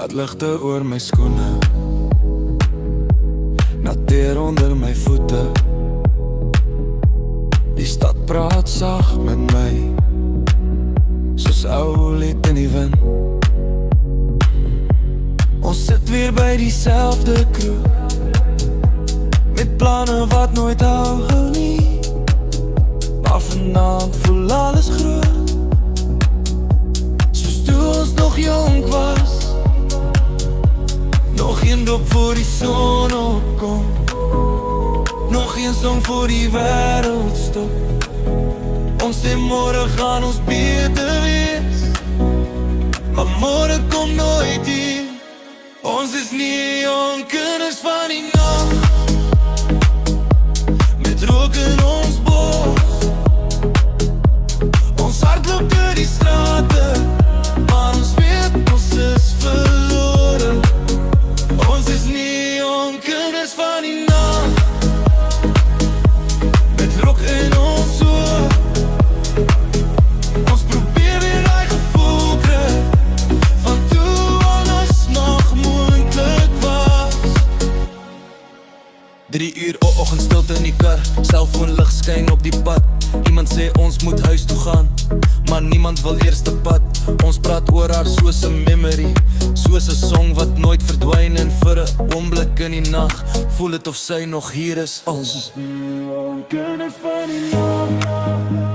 Stadligte oor my skoene, natuur onder my voete. Die stad praat sag met my, soos ou lied in die wind. Ons sit weer by dieselfde kroeg, met planne wat nooit hou nie. Maar vanaand voel alles groot, soos toe ons nog jonk was. Nog een dop voor die son opkom, nog een song voor die wêreld stop. Ons sê môre gaan ons beter wees, maar môre kom nooit hier. Ons is nie jong kinders van die nag, met rook in ons bos. Ons hart loop deur die strate, maar ons weet ons is verlore. Ons is nie jong kinders van die nag, met rook in ons oor. Ons probeer weer die gevoel kry, van toe alles nog moontlik was. 3 uur oggend stilte in die kar, selfoonlig skyn op die pad. Iemand sê ons moet huis toe gaan, maar niemand wil eerste pad. Ons praat oor haar soos 'n memory, soos 'n song wat nooit verdwyn. En vir 'n oomblik in die nag voel dit of sy nog hier is. Ons is nie jong kinders van die nag.